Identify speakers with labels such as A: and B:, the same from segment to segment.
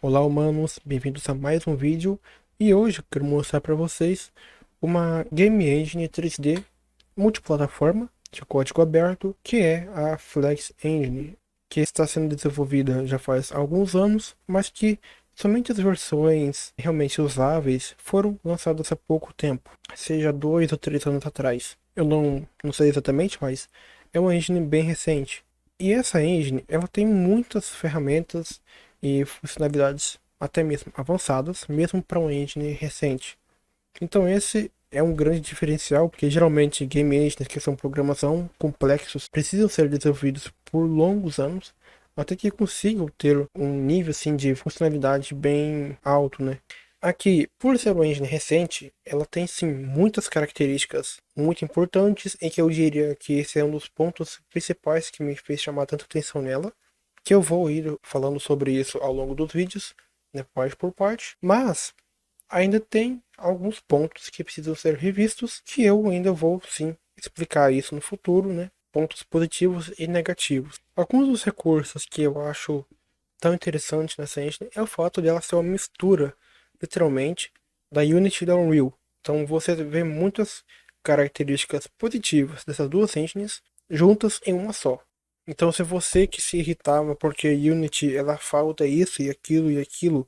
A: Olá humanos, bem-vindos a mais um vídeo e hoje eu quero mostrar para vocês uma Game Engine 3D multiplataforma de código aberto que é a Flex Engine, que está sendo desenvolvida já faz alguns anos, mas que somente as versões realmente usáveis foram lançadas há pouco tempo, seja 2 ou 3 anos atrás. Eu não sei exatamente, mas é uma engine bem recente. E essa engine, ela tem muitas ferramentas e funcionalidades até mesmo avançadas, mesmo para uma engine recente. Então esse é um grande diferencial, porque geralmente game engines que são programação complexos precisam ser desenvolvidos por longos anos até que consigam ter um nível assim de funcionalidade bem alto, né? Aqui, por ser uma engine recente, ela tem sim muitas características muito importantes e que eu diria que esse é um dos pontos principais que me fez chamar tanta atenção nela, que eu vou ir falando sobre isso ao longo dos vídeos, né, parte por parte, mas ainda tem alguns pontos que precisam ser revistos, que eu ainda vou sim explicar isso no futuro, né? Pontos positivos e negativos. Alguns dos recursos que eu acho tão interessante nessa engine é o fato dela ser uma mistura, literalmente, da Unity e da Unreal. Então você vê muitas características positivas dessas duas engines juntas em uma só. Então se você que se irritava porque a Unity ela falta isso e aquilo,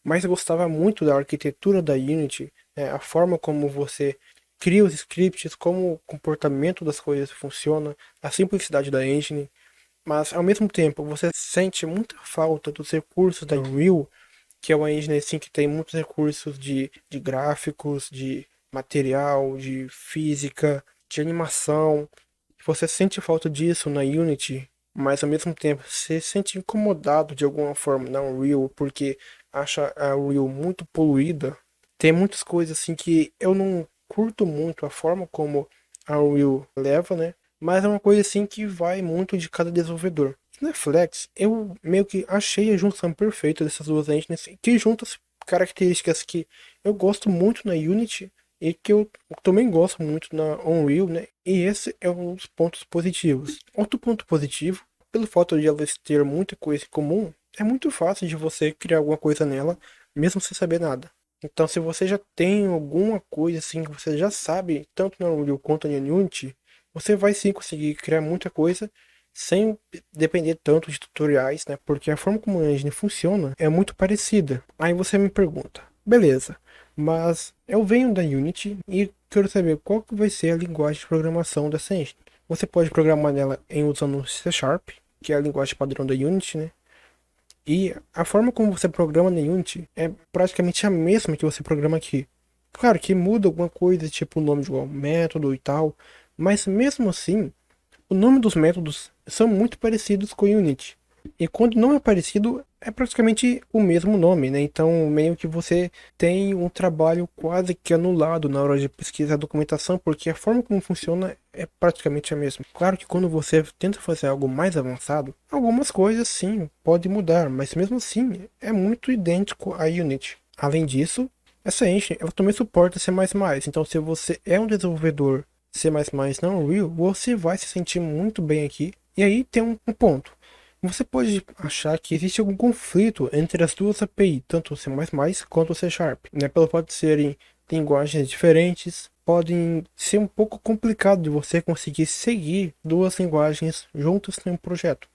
A: mas gostava muito da arquitetura da Unity, né, a forma como você cria os scripts, como o comportamento das coisas funciona, a simplicidade da engine, mas ao mesmo tempo você sente muita falta dos recursos da Unreal, que é uma engine assim que tem muitos recursos de gráficos, de material, de física, de animação. Você sente falta disso na Unity, mas ao mesmo tempo você se sente incomodado de alguma forma na Unreal porque acha a Unreal muito poluída. Tem muitas coisas assim que eu não curto muito a forma como a Unreal leva, né? Mas é uma coisa assim que vai muito de cada desenvolvedor. Na Flex, eu meio que achei a junção perfeita dessas duas engines, que juntam características que eu gosto muito na Unity e que eu também gosto muito na Unreal, né? E esse é um dos pontos positivos. Outro ponto positivo, pelo fato de elas ter muita coisa em comum, é muito fácil de você criar alguma coisa nela, mesmo sem saber nada. Então, se você já tem alguma coisa assim que você já sabe, tanto na Unreal quanto na Unity, você vai sim conseguir criar muita coisa sem depender tanto de tutoriais, né? Porque a forma como a engine funciona é muito parecida. Aí você me pergunta, beleza, mas eu venho da Unity e quero saber qual que vai ser a linguagem de programação dessa engine. Você pode programar nela usando C Sharp, que é a linguagem padrão da Unity, né? E a forma como você programa na Unity é praticamente a mesma que você programa aqui. Claro que muda alguma coisa, tipo o nome de algum método e tal, mas mesmo assim, o nome dos métodos são muito parecidos com o Unity. E quando não é parecido, é praticamente o mesmo nome, né? Então, meio que você tem um trabalho quase que anulado na hora de pesquisar a documentação, porque a forma como funciona é praticamente a mesma. Claro que quando você tenta fazer algo mais avançado, algumas coisas sim podem mudar, mas mesmo assim é muito idêntico à Unity. Além disso, essa engine ela também suporta C++, então se você é um desenvolvedor C++ não Unreal, você vai se sentir muito bem aqui. E aí tem um ponto. Você pode achar que existe algum conflito entre as duas API, tanto o C++ quanto o C Sharp, né? Pelo fato de serem linguagens diferentes, podem ser um pouco complicado de você conseguir seguir duas linguagens juntas em um projeto.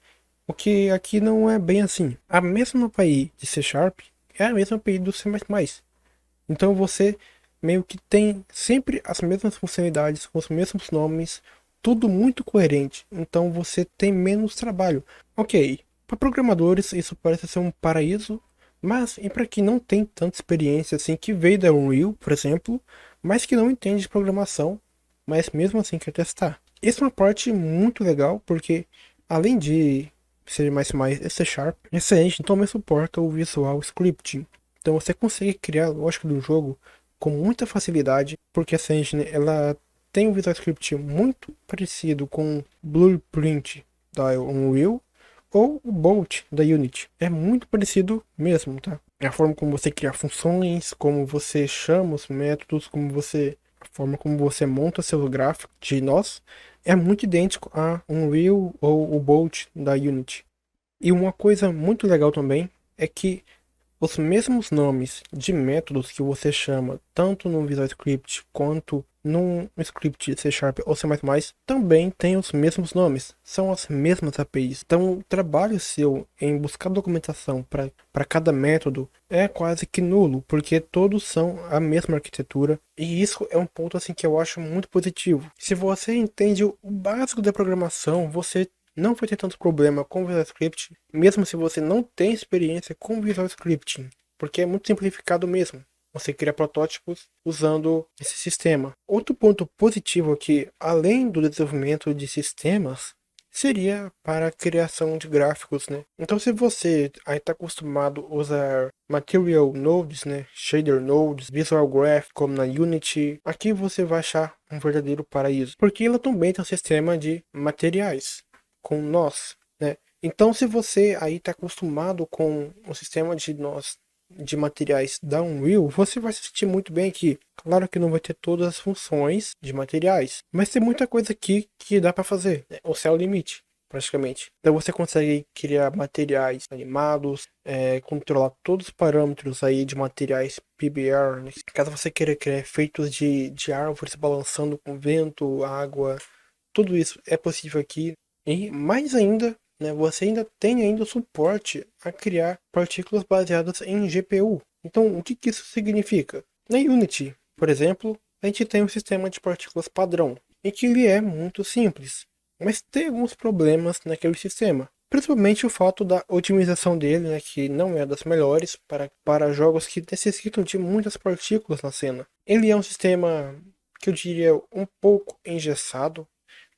A: O que aqui não é bem assim. A mesma API de C Sharp é a mesma API do C++. Então você meio que tem sempre as mesmas funcionalidades, com os mesmos nomes, tudo muito coerente. Então você tem menos trabalho. Ok, para programadores isso parece ser um paraíso, mas e para quem não tem tanta experiência assim, que veio da Unreal, por exemplo, mas que não entende de programação, mas mesmo assim quer testar. Essa é uma parte muito legal, porque além de ser mais C Sharp, essa engine também suporta o Visual Scripting. Então você consegue criar a lógica do jogo com muita facilidade, porque essa engine ela tem um Visual Script muito parecido com o Blueprint da Unreal ou o Bolt da Unity. É muito parecido mesmo, tá? É a forma como você cria funções, como você chama os métodos, a forma como você monta seus gráficos de nós é muito idêntico a Unreal ou o Bolt da Unity. E uma coisa muito legal também é que os mesmos nomes de métodos que você chama tanto no Visual Script quanto num script C Sharp ou C++ também tem os mesmos nomes, são as mesmas APIs. Então, o trabalho seu em buscar documentação para cada método é quase que nulo, porque todos são a mesma arquitetura, e isso é um ponto assim que eu acho muito positivo. Se você entende o básico da programação, você não vai ter tanto problema com Visual Script, mesmo se você não tem experiência com Visual Scripting, porque é muito simplificado mesmo. Você cria protótipos usando esse sistema. Outro ponto positivo aqui, além do desenvolvimento de sistemas, seria para a criação de gráficos, né? Então, se você aí está acostumado a usar Material Nodes, né, Shader Nodes, Visual Graph, como na Unity, aqui você vai achar um verdadeiro paraíso, porque ela também tem um sistema de materiais com nós, né? Então, se você aí está acostumado com o sistema de nós de materiais da Unreal, você vai se sentir muito bem aqui. Claro que não vai ter todas as funções de materiais, mas tem muita coisa aqui que dá para fazer, né? O céu é o limite, praticamente. Então você consegue criar materiais animados, controlar todos os parâmetros aí de materiais PBR, né? Caso você queira criar efeitos de árvores balançando com vento, água, tudo isso é possível aqui. E mais ainda, né, você ainda tem ainda o suporte a criar partículas baseadas em GPU. Então, o que isso significa? Na Unity, por exemplo, a gente tem um sistema de partículas padrão, em que ele é muito simples, mas tem alguns problemas naquele sistema. Principalmente o fato da otimização dele, né, que não é das melhores para jogos que necessitam de muitas partículas na cena. Ele é um sistema que eu diria um pouco engessado.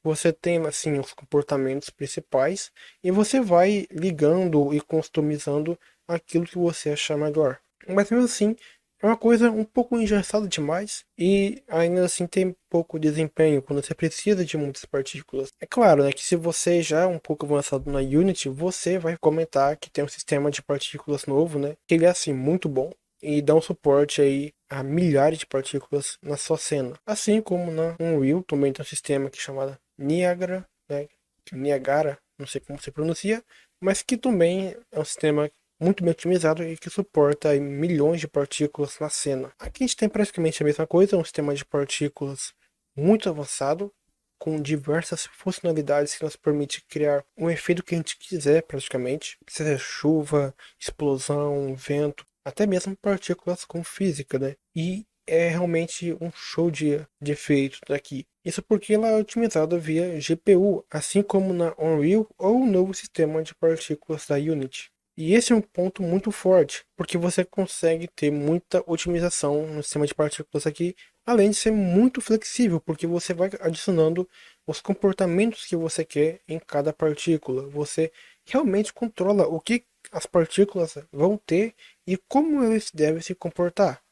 A: Você tem assim os comportamentos principais e você vai ligando e customizando aquilo que você achar melhor. Mas mesmo assim, é uma coisa um pouco engessada demais e ainda assim tem pouco desempenho quando você precisa de muitas partículas. É claro, né, que se você já é um pouco avançado na Unity, você vai comentar que tem um sistema de partículas novo, né, que ele é assim muito bom e dá um suporte aí a milhares de partículas na sua cena. Assim como na Unreal também tem um sistema que é chamado Niagara, né? Niagara, não sei como se pronuncia, mas que também é um sistema muito bem otimizado e que suporta aí milhões de partículas na cena. Aqui a gente tem praticamente a mesma coisa, um sistema de partículas muito avançado, com diversas funcionalidades que nos permite criar um efeito que a gente quiser praticamente, seja chuva, explosão, vento, até mesmo partículas com física, né? E é realmente um show de efeitos daqui. Isso porque ela é otimizada via GPU, assim como na Unreal ou o novo sistema de partículas da Unity. E esse é um ponto muito forte, porque você consegue ter muita otimização no sistema de partículas aqui, além de ser muito flexível, porque você vai adicionando os comportamentos que você quer em cada partícula. Você realmente controla o que as partículas vão ter e como eles devem se comportar.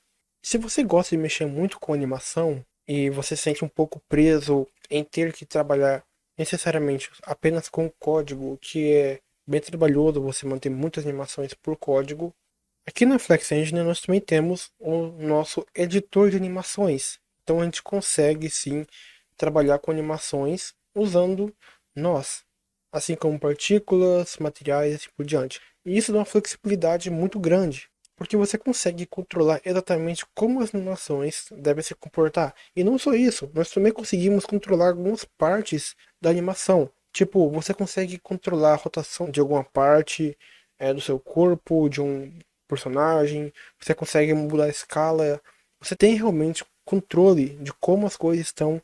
A: Se você gosta de mexer muito com animação e você se sente um pouco preso em ter que trabalhar necessariamente apenas com código, que é bem trabalhoso você manter muitas animações por código, aqui na Flex Engine nós também temos o nosso editor de animações. Então a gente consegue sim trabalhar com animações usando nós, assim como partículas, materiais e assim por diante. E isso dá uma flexibilidade muito grande, porque você consegue controlar exatamente como as animações devem se comportar. E não só isso, nós também conseguimos controlar algumas partes da animação. Tipo, você consegue controlar a rotação de alguma parte do seu corpo, de um personagem, você consegue mudar a escala, você tem realmente controle de como as coisas estão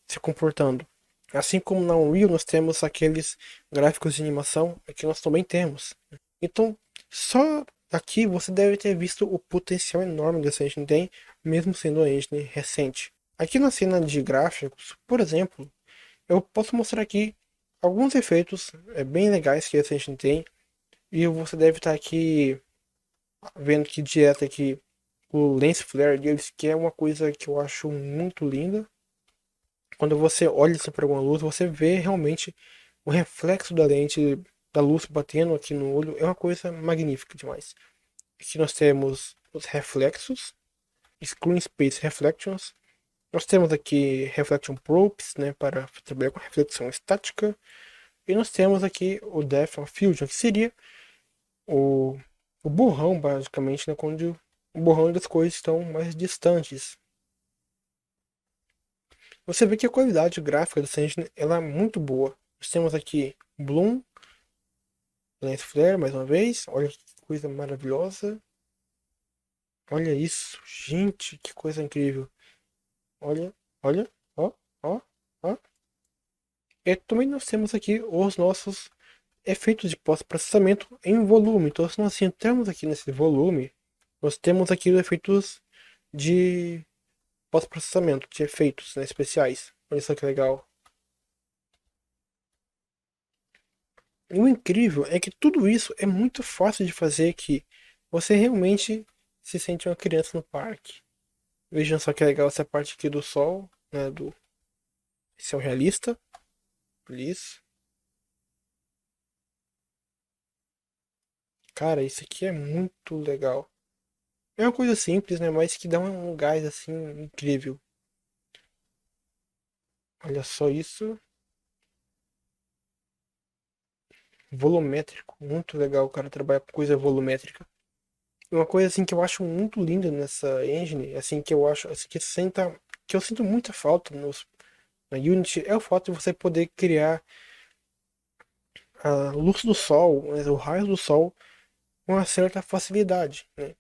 A: se comportando. Assim como na Unreal nós temos aqueles gráficos de animação, aqui nós também temos. Então, só aqui você deve ter visto o potencial enorme que essa engine tem, mesmo sendo uma engine recente. Aqui na cena de gráficos, por exemplo, eu posso mostrar aqui alguns efeitos bem legais que essa engine tem, e você deve estar aqui vendo que direto aqui o lens flare deles, que é uma coisa que eu acho muito linda. Quando você olha assim para alguma luz, você vê realmente o reflexo da lente, da luz batendo aqui no olho, é uma coisa magnífica demais. Aqui nós temos os reflexos, Screen Space Reflections. Nós temos aqui Reflection Probes, né, para trabalhar com reflexão estática. E nós temos aqui o Depth of Fusion, que seria o o borrão, basicamente, né, quando o borrão das coisas estão mais distantes. Você vê que a qualidade gráfica do Sentinel ela é muito boa. Nós temos aqui Bloom, Lens Flare, mais uma vez. Olha que coisa maravilhosa. Olha isso, gente, que coisa incrível. Olha, olha, ó, ó, ó. E também nós temos aqui os nossos efeitos de pós-processamento em volume. Então, se nós entrarmos aqui nesse volume, nós temos aqui os efeitos de pós-processamento, de efeitos, né, especiais. Olha só que legal. E o incrível é que tudo isso é muito fácil de fazer que você realmente se sente uma criança no parque. Vejam só que legal essa parte aqui do sol, né, do céu realista. Isso. Cara, isso aqui é muito legal. É uma coisa simples, né, mas que dá um gás assim incrível. Olha só isso. Volumétrico, muito legal o cara trabalhar com coisa volumétrica. Uma coisa assim que eu acho muito linda nessa engine, assim que eu acho, assim, que eu sinto muita falta na Unity é o fato de você poder criar a luz do sol, né, o raio do sol com uma certa facilidade, né?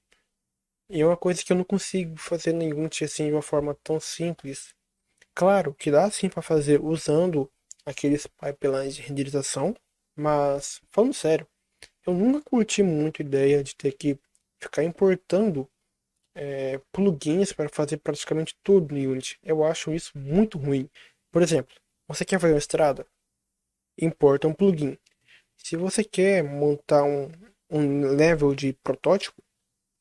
A: E é uma coisa que eu não consigo fazer na Unity assim de uma forma tão simples. Claro que dá sim para fazer usando aqueles pipelines de renderização, mas falando sério, eu nunca curti muito a ideia de ter que ficar importando plugins para fazer praticamente tudo no Unity. Eu acho isso muito ruim. Por exemplo, você quer fazer uma estrada? Importa um plugin. Se você quer montar um level de protótipo,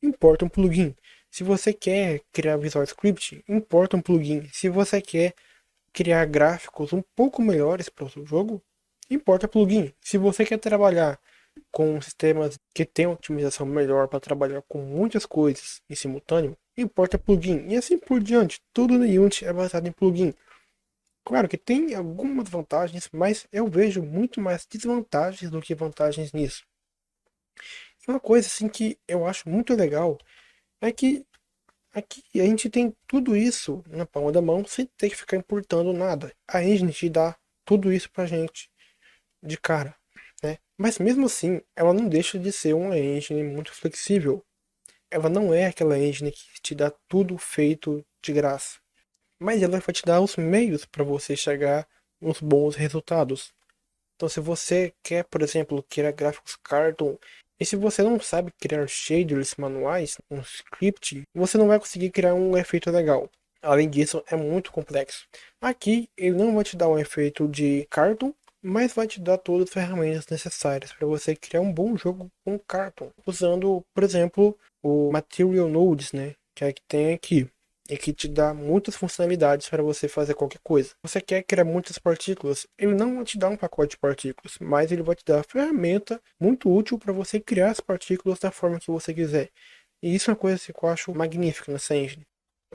A: importa um plugin. Se você quer criar Visual Script, importa um plugin. Se você quer criar gráficos um pouco melhores para o seu jogo, importa plugin. Se você quer trabalhar com sistemas que têm otimização melhor para trabalhar com muitas coisas em simultâneo, importa plugin. E assim por diante. Tudo no Unity é baseado em plugin. Claro que tem algumas vantagens, mas eu vejo muito mais desvantagens do que vantagens nisso. E uma coisa assim que eu acho muito legal é que aqui a gente tem tudo isso na palma da mão sem ter que ficar importando nada. A engine te dá tudo isso pra gente de cara, né? Mas mesmo assim, ela não deixa de ser uma engine muito flexível. Ela não é aquela engine que te dá tudo feito de graça, mas ela vai te dar os meios para você chegar nos bons resultados. Então, se você quer, por exemplo, criar gráficos Cartoon, e se você não sabe criar shaders manuais, um script, você não vai conseguir criar um efeito legal. Além disso, é muito complexo. Aqui, ele não vai te dar um efeito de Cartoon, mas vai te dar todas as ferramentas necessárias para você criar um bom jogo com Cartoon, usando, por exemplo, o Material Nodes, né, que é que tem aqui e que te dá muitas funcionalidades para você fazer qualquer coisa. Você quer criar muitas partículas, ele não vai te dar um pacote de partículas, mas ele vai te dar a ferramenta muito útil para você criar as partículas da forma que você quiser. E isso é uma coisa que eu acho magnífica nessa engine.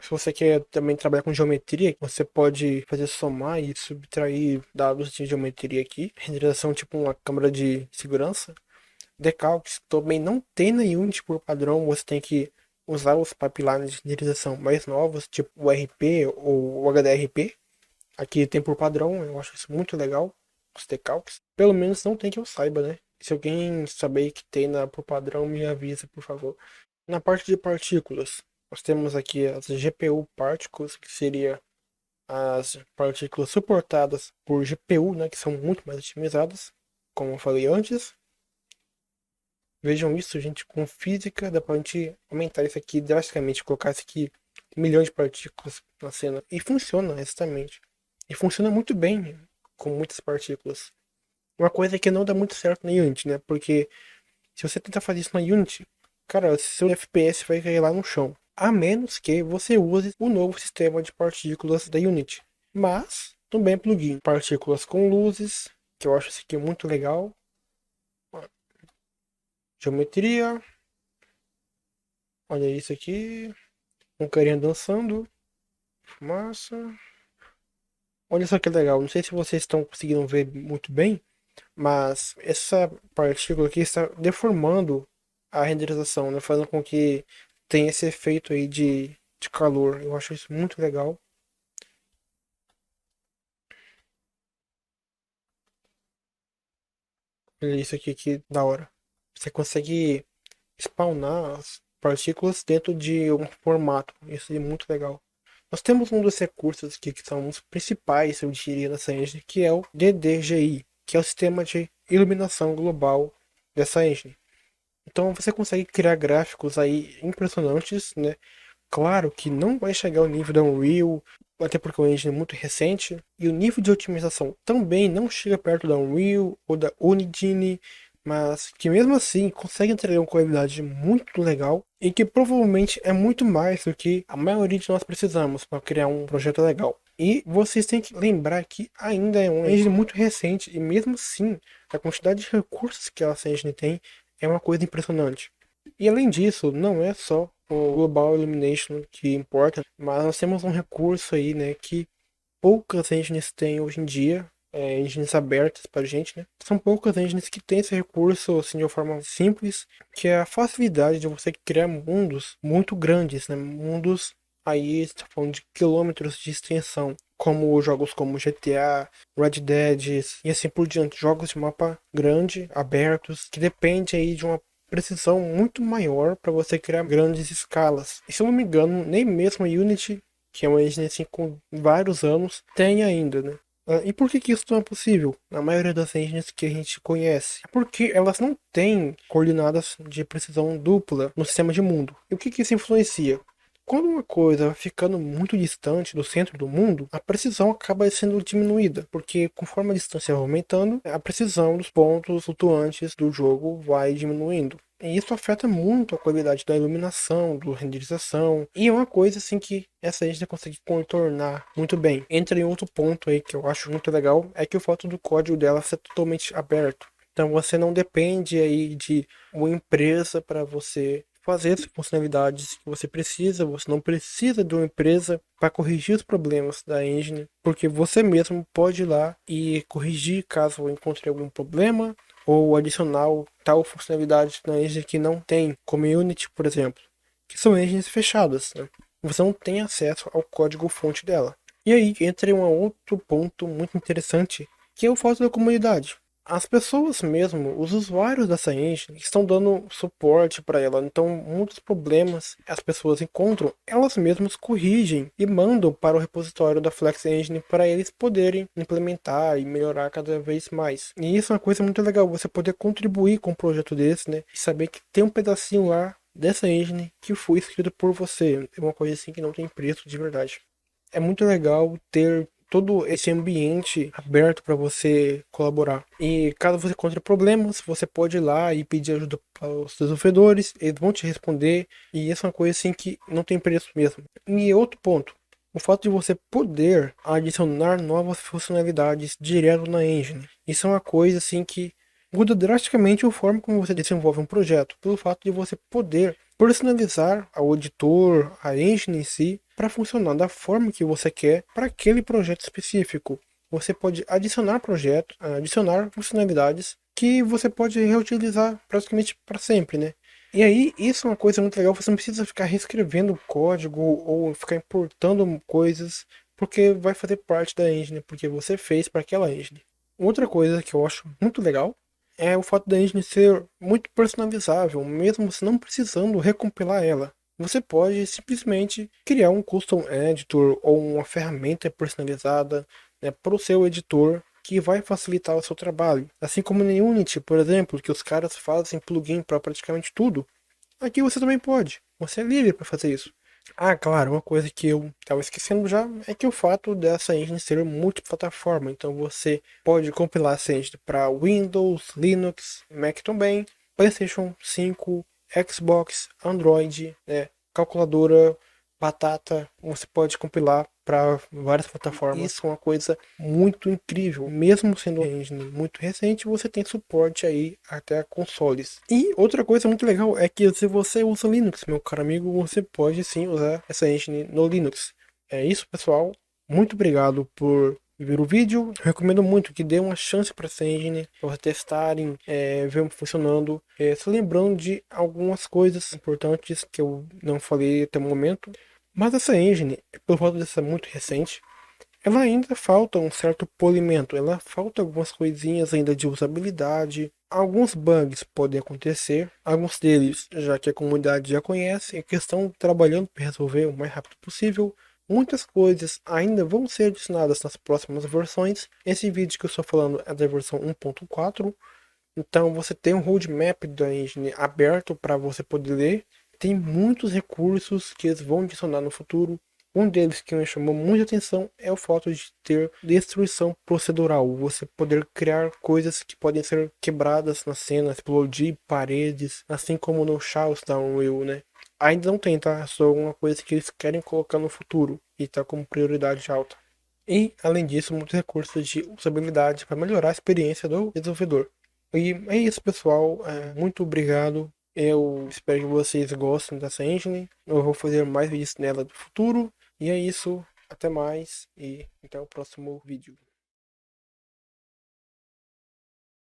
A: Se você quer também trabalhar com geometria, você pode fazer somar e subtrair dados de geometria aqui. Renderização tipo uma câmera de segurança. Decalques também não tem na Unity por padrão, você tem que usar os pipelines de renderização mais novos, tipo o RP ou o HDRP. Aqui tem por padrão, eu acho isso muito legal, os decalques. Pelo menos não tem que eu saiba, né? Se alguém saber que tem por padrão, me avisa, por favor. Na parte de partículas, nós temos aqui as GPU Particles, que seria as partículas suportadas por GPU, né, que são muito mais otimizadas, como eu falei antes. Vejam isso, gente, com física dá pra gente aumentar isso aqui drasticamente, colocar isso aqui milhões de partículas na cena. E funciona, exatamente. E funciona muito bem com muitas partículas. Uma coisa que não dá muito certo na Unity, né? Porque se você tentar fazer isso na Unity, cara, seu FPS vai cair lá no chão. A menos que você use o novo sistema de partículas da Unity. Mas também plugin. Partículas com luzes, que eu acho isso aqui muito legal. Geometria. Olha isso aqui. Um carinha dançando. Fumaça. Olha só que legal. Não sei se vocês estão conseguindo ver muito bem. Mas essa partícula aqui está deformando a renderização, né? Fazendo com que tenha esse efeito aí de calor. Eu acho isso muito legal. Olha isso aqui que da hora. Você consegue spawnar as partículas dentro de um formato. Isso é muito legal. Nós temos um dos recursos aqui que são os principais, eu diria, dessa engine, que é o DDGI, que é o sistema de iluminação global dessa engine. Então você consegue criar gráficos aí impressionantes, né? Claro que não vai chegar ao nível da Unreal, até porque o engine é muito recente, e o nível de otimização também não chega perto da Unreal ou da Unigine, mas que mesmo assim consegue entregar uma qualidade muito legal e que provavelmente é muito mais do que a maioria de nós precisamos para criar um projeto legal. E vocês têm que lembrar que ainda é um engine muito recente e mesmo assim a quantidade de recursos que essa engine tem é uma coisa impressionante. E além disso, não é só o Global Illumination que importa, mas nós temos um recurso aí, né, que poucas engines têm hoje em dia, engines abertas para a gente, né? São poucas engines que têm esse recurso assim de uma forma simples, que é a facilidade de você criar mundos muito grandes, né? Mundos aí, está falando de quilômetros de extensão, como jogos como GTA, Red Dead e assim por diante, jogos de mapa grande, abertos, que depende aí de uma precisão muito maior para você criar grandes escalas. E se eu não me engano, nem mesmo a Unity, que é uma engine assim com vários anos, tem ainda, né? E por que que isso não é possível? Na maioria das engines que a gente conhece. É porque elas não têm coordenadas de precisão dupla no sistema de mundo. E o que que isso influencia? Quando uma coisa vai ficando muito distante do centro do mundo, a precisão acaba sendo diminuída, porque conforme a distância vai aumentando, a precisão dos pontos flutuantes do jogo vai diminuindo. E isso afeta muito a qualidade da iluminação, da renderização. E é uma coisa assim que essa engine consegue contornar muito bem. Entra em outro ponto aí que eu acho muito legal, é que o fato do código dela ser totalmente aberto. Então você não depende aí de uma empresa para você fazer as funcionalidades que você precisa. Você não precisa de uma empresa para corrigir os problemas da engine, porque você mesmo pode ir lá e corrigir caso encontre algum problema ou adicionar tal funcionalidade na engine que não tem, como Unity, por exemplo, que são engines fechadas, né? Você não tem acesso ao código-fonte dela. E aí entra um outro ponto muito interessante, que é o fato da comunidade. As pessoas mesmo, os usuários dessa engine, estão dando suporte para ela. Então, muitos problemas as pessoas encontram, elas mesmas corrigem e mandam para o repositório da Flex Engine para eles poderem implementar e melhorar cada vez mais. E isso é uma coisa muito legal, você poder contribuir com um projeto desse, né? E saber que tem um pedacinho lá dessa engine que foi escrito por você. É uma coisa assim que não tem preço de verdade. É muito legal ter todo esse ambiente aberto para você colaborar. E caso você encontre problemas, você pode ir lá e pedir ajuda aos desenvolvedores, eles vão te responder, e isso é uma coisa assim que não tem preço mesmo. E outro ponto, o fato de você poder adicionar novas funcionalidades direto na engine. Isso é uma coisa assim que muda drasticamente a forma como você desenvolve um projeto, pelo fato de você poder personalizar ao editor, a engine em si, para funcionar da forma que você quer para aquele projeto específico. Você pode adicionar projetos, adicionar funcionalidades que você pode reutilizar praticamente para sempre, né? E aí, isso é uma coisa muito legal, você não precisa ficar reescrevendo código ou ficar importando coisas, porque vai fazer parte da engine, porque você fez para aquela engine. Outra coisa que eu acho muito legal é o fato da engine ser muito personalizável, mesmo você não precisando recompilar ela. Você pode simplesmente criar um custom editor ou uma ferramenta personalizada, né, para o seu editor que vai facilitar o seu trabalho. Assim como no Unity, por exemplo, que os caras fazem plugin para praticamente tudo, aqui você também pode. Você é livre para fazer isso. Ah, claro, uma coisa que eu estava esquecendo já é que o fato dessa engine ser multiplataforma, então você pode compilar essa engine para Windows, Linux, Mac também, PlayStation 5, Xbox, Android, né, calculadora, batata, você pode compilar para várias plataformas. Isso é uma coisa muito incrível. Mesmo sendo uma engine muito recente, você tem suporte aí até consoles. E outra coisa muito legal é que se você usa Linux, meu caro amigo, você pode sim usar essa engine no Linux. É isso, pessoal. Muito obrigado por ver o vídeo. Eu recomendo muito que dê uma chance para essa engine, para vocês testarem, ver como funcionando, se lembrando de algumas coisas importantes que eu não falei até o momento. Mas essa engine, pelo fato de ser muito recente, ela ainda falta um certo polimento, ela falta algumas coisinhas ainda de usabilidade. Alguns bugs podem acontecer, alguns deles já que a comunidade já conhece e que estão trabalhando para resolver o mais rápido possível. Muitas coisas ainda vão ser adicionadas nas próximas versões. Esse vídeo que eu estou falando é da versão 1.4, então você tem um roadmap da engine aberto para você poder ler. Tem muitos recursos que eles vão adicionar no futuro. Um deles que me chamou muita atenção é o fato de ter destruição procedural. Você poder criar coisas que podem ser quebradas na cena, explodir paredes, assim como no Chaos da Unreal, né? Ainda não tem, tá? É só uma coisa que eles querem colocar no futuro e tá como prioridade alta. E, além disso, muitos recursos de usabilidade para melhorar a experiência do desenvolvedor. E é isso, pessoal. Muito obrigado. Eu espero que vocês gostem dessa engine. Eu vou fazer mais vídeos nela no futuro. E é isso. Até mais e até o próximo vídeo.